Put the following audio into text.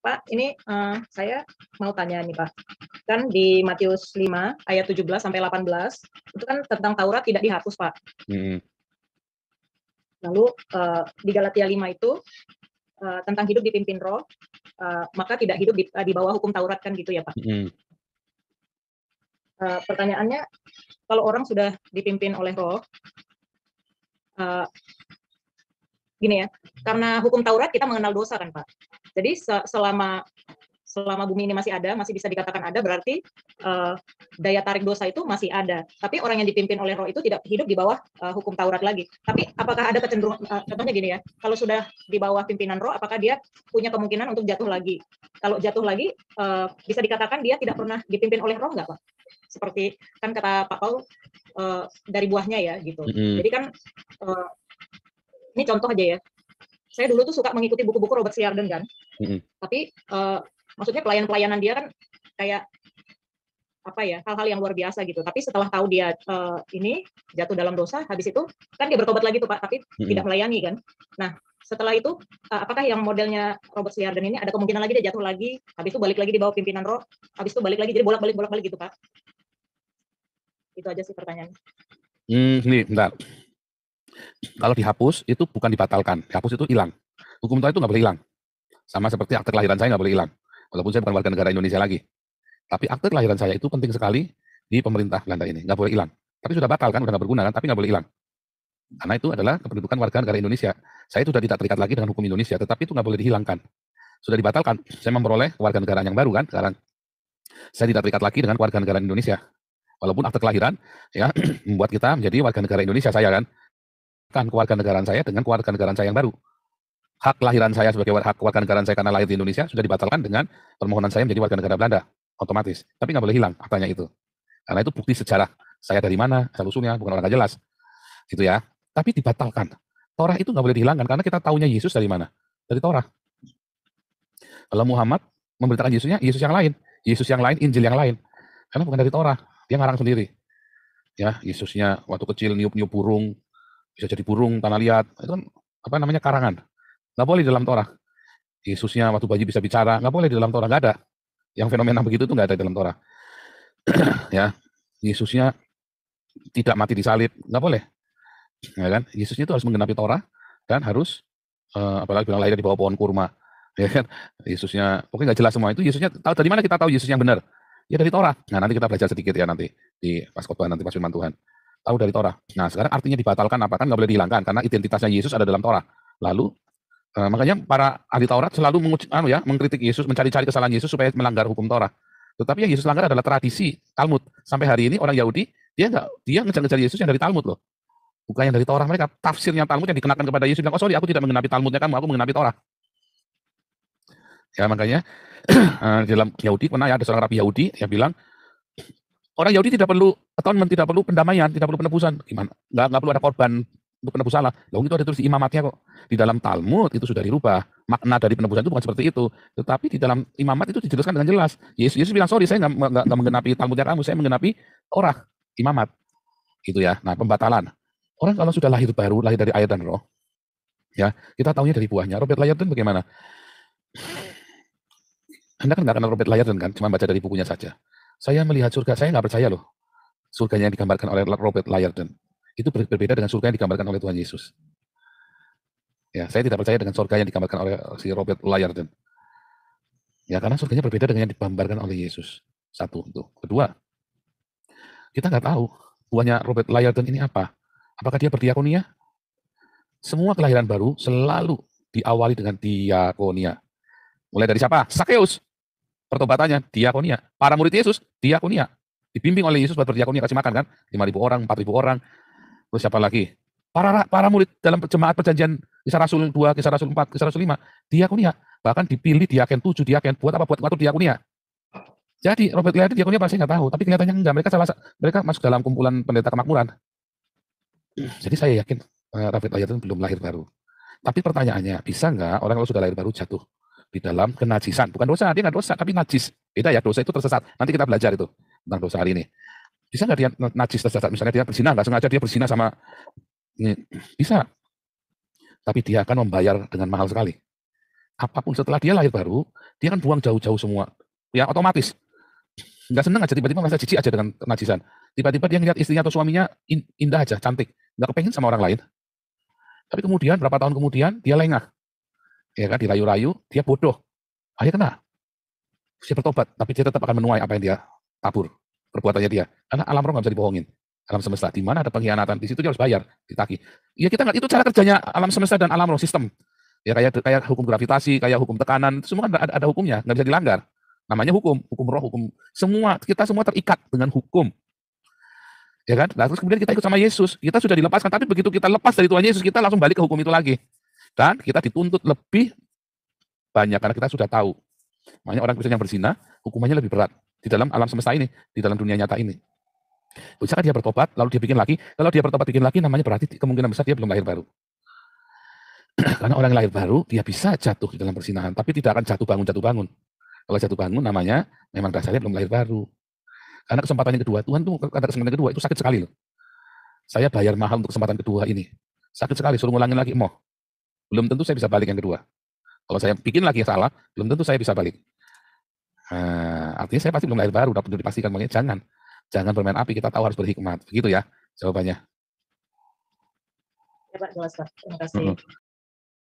Pak, ini saya mau tanya nih Pak. Kan di Matius 5 ayat 17 sampai 18 itu kan tentang Taurat tidak dihapus Pak. Lalu di Galatia 5 itu tentang hidup dipimpin Roh, maka tidak hidup di bawah hukum Taurat kan gitu ya Pak. Pertanyaannya, kalau orang sudah dipimpin oleh Roh, gini ya, karena hukum Taurat kita mengenal dosa kan Pak. Jadi selama bumi ini masih ada, masih bisa dikatakan ada, berarti daya tarik dosa itu masih ada. Tapi orang yang dipimpin oleh Roh itu tidak hidup di bawah hukum Taurat lagi. Tapi apakah ada kecenderungan, contohnya gini ya, kalau sudah di bawah pimpinan Roh, apakah dia punya kemungkinan untuk jatuh lagi? Kalau jatuh lagi, bisa dikatakan dia tidak pernah dipimpin oleh Roh nggak Pak? Seperti kan kata Pak Paul, dari buahnya ya gitu. Jadi kan ini contoh aja ya. Saya dulu tuh suka mengikuti buku-buku Robert Liardon kan. Tapi maksudnya pelayanan dia kan kayak apa ya, hal-hal yang luar biasa gitu. Tapi setelah tahu dia ini jatuh dalam dosa, habis itu kan dia bertobat lagi tuh Pak, tapi tidak melayani kan. Nah, setelah itu apakah yang modelnya Robert Liardon ini ada kemungkinan lagi dia jatuh lagi, habis itu balik lagi di bawah pimpinan Roh, habis itu balik lagi, jadi bolak-balik gitu Pak. Itu aja sih pertanyaannya. Nih, bentar. Kalau dihapus itu bukan dibatalkan, dihapus itu hilang. Hukum Taurat itu nggak boleh hilang. Sama seperti akte kelahiran saya nggak boleh hilang, walaupun saya bukan warga negara Indonesia lagi. Tapi akte kelahiran saya itu penting sekali di pemerintah Belanda ini, nggak boleh hilang. Tapi sudah batal kan, udah nggak berguna kan, tapi nggak boleh hilang. Karena itu adalah kependudukan warga negara Indonesia. Saya itu sudah tidak terikat lagi dengan hukum Indonesia, tetapi itu nggak boleh dihilangkan. Sudah dibatalkan, saya memperoleh warga negara yang baru kan, sekarang saya tidak terikat lagi dengan warga negara Indonesia. Walaupun akte kelahiran ya membuat kita menjadi warga negara Indonesia, saya kan kewarganegaraan saya dengan kewarganegaraan saya yang baru. Hak kelahiran saya sebagai hak kewarganegaraan saya karena lahir di Indonesia sudah dibatalkan dengan permohonan saya menjadi warga negara Belanda, otomatis. Tapi nggak boleh hilang aktanya itu. Karena itu bukti sejarah saya dari mana, asal-usulnya, bukan orang nggak jelas. Gitu ya. Tapi dibatalkan. Torah itu nggak boleh dihilangkan karena kita tahunya Yesus dari mana? Dari Torah. Kalau Muhammad memberitakan Yesus yang lain, Injil yang lain. Karena bukan dari Torah, dia ngarang sendiri. Ya, Yesusnya waktu kecil niup-niup burung, bisa jadi burung tanah liat, itu kan apa namanya karangan. Nggak boleh di dalam Torah. Yesusnya waktu bayi bisa bicara, nggak boleh di dalam Torah, nggak ada. Yang fenomena begitu itu nggak ada di dalam Torah. Ya, Yesusnya tidak mati di salib, nggak boleh. Ya kan? Yesusnya itu harus menggenapi Torah dan harus apalagi bilang lahir di bawah pohon kurma. Ya kan? Yesusnya pokoknya nggak jelas semua itu. Yesusnya tahu dari mana kita tahu Yesus yang benar? Ya dari Torah. Nah, nanti kita belajar sedikit ya nanti di pas khotbah nanti pas firman Tuhan. Tahu dari Torah. Nah, sekarang artinya dibatalkan apa? Kan nggak boleh dihilangkan karena identitasnya Yesus ada dalam Torah. Lalu makanya para ahli Taurat selalu mengkritik Yesus, mencari-cari kesalahan Yesus supaya melanggar hukum Torah. Tetapi yang Yesus langgar adalah tradisi Talmud. Sampai hari ini orang Yahudi dia ngejar-ngejar Yesus yang dari Talmud loh. Bukan yang dari Torah mereka. Tafsirnya Talmud yang dikenakan kepada Yesus bilang, "Oh sorry, aku tidak mengenapi Talmudnya kamu, aku mengenapi Torah." Ya makanya dalam Yahudi pernah ada seorang rabi Yahudi yang bilang orang Yahudi tidak perlu atonement, tidak perlu pendamaian, tidak perlu penebusan. Gimana? Nggak perlu ada korban untuk penebus salah. Lalu itu ada tulis di imamatnya kok. Di dalam Talmud itu sudah dirubah. Makna dari penebusan itu bukan seperti itu. Tetapi di dalam imamat itu dijelaskan dengan jelas. Yesus bilang, sorry saya nggak menggenapi Talmudnya kamu, saya menggenapi Torah, imamat. Gitu ya. Nah, pembatalan. Orang kalau sudah lahir baru, lahir dari air dan roh, ya kita tahunya dari buahnya. Robert Liardon bagaimana? Anda kan nggak kenal Robert Liardon kan, cuma baca dari bukunya saja. Saya melihat surga, saya nggak percaya loh. Surganya yang digambarkan oleh Robert Liardon. Itu berbeda dengan surga yang digambarkan oleh Tuhan Yesus. Ya, saya tidak percaya dengan surga yang digambarkan oleh si Robert Liardon. Ya, karena surganya berbeda dengan yang digambarkan oleh Yesus. Satu, itu. Kedua, kita nggak tahu buahnya Robert Liardon ini apa. Apakah dia berdiakonia? Semua kelahiran baru selalu diawali dengan diakonia. Mulai dari siapa? Sakeus. Pertobatannya, diakonia. Para murid Yesus, diakonia. Dibimbing oleh Yesus buat berdiakonia, kasih makan kan? 5.000 orang, 4.000 orang. Terus siapa lagi? Para murid dalam jemaat perjanjian Kisah Rasul 2, Kisah Rasul 4, Kisah Rasul 5, diakonia. Bahkan dipilih diaken 7 diaken. Buat apa? Buat ngatur diakonia. Jadi Robert Liardon diakonia pasti nggak tahu, tapi kelihatannya enggak. Mereka masuk dalam kumpulan pendeta kemakmuran. Jadi saya yakin Robert Liardon belum lahir baru. Tapi pertanyaannya, bisa nggak orang kalau sudah lahir baru jatuh di dalam kenajisan? Bukan dosa, dia nggak dosa, tapi najis. Beda ya, dosa itu tersesat. Nanti kita belajar itu tentang dosa hari ini. Bisa nggak dia najis tersesat? Misalnya dia berzina, nggak sengaja dia berzina sama ini. Bisa. Tapi dia akan membayar dengan mahal sekali. apapun setelah dia lahir baru, dia kan buang jauh-jauh semua. Ya otomatis. Nggak seneng aja, tiba-tiba merasa jijik aja dengan kenajisan. Tiba-tiba dia ngeliat istrinya atau suaminya indah aja, cantik. Nggak kepengen sama orang lain. Tapi kemudian, berapa tahun kemudian, dia lengah. Ya kan, dirayu-rayu, dia bodoh. Akhirnya kena. Dia bertobat, tapi dia tetap akan menuai apa yang dia tabur. Perbuatannya dia. Karena alam roh nggak bisa dibohongin. Alam semesta, di mana ada pengkhianatan, di situ dia harus bayar, ditagih. Ya kita nggak, itu cara kerjanya alam semesta dan alam roh, sistem. Ya kayak hukum gravitasi, kayak hukum tekanan, itu semua kan ada hukumnya, nggak bisa dilanggar. Namanya hukum roh, hukum semua, kita semua terikat dengan hukum. Ya kan? Nah, terus kemudian kita ikut sama Yesus, kita sudah dilepaskan, tapi begitu kita lepas dari Tuhan Yesus, kita langsung balik ke hukum itu lagi. Dan kita dituntut lebih banyak karena kita sudah tahu. Makanya orang Kristen yang berzina, hukumannya lebih berat di dalam alam semesta ini, di dalam dunia nyata ini. Misalkan dia bertobat, lalu dia bikin lagi, kalau dia bertobat bikin lagi, namanya berarti kemungkinan besar dia belum lahir baru. Karena orang yang lahir baru, dia bisa jatuh di dalam perzinahan, tapi tidak akan jatuh bangun. Kalau jatuh bangun namanya memang dasarnya belum lahir baru. Karena kesempatan yang kedua, Tuhan tuh ada kesempatan kedua, itu sakit sekali loh. Saya bayar mahal untuk kesempatan kedua ini. Sakit sekali, suruh ngulangin lagi, belum tentu saya bisa balik yang kedua. Kalau saya bikin lagi yang salah, belum tentu saya bisa balik. Artinya saya pasti belum lahir baru, udah dipastikan. Makanya jangan bermain api, kita tahu harus berhikmat. Begitu ya jawabannya. Ya Pak, jelas Pak. Terima kasih.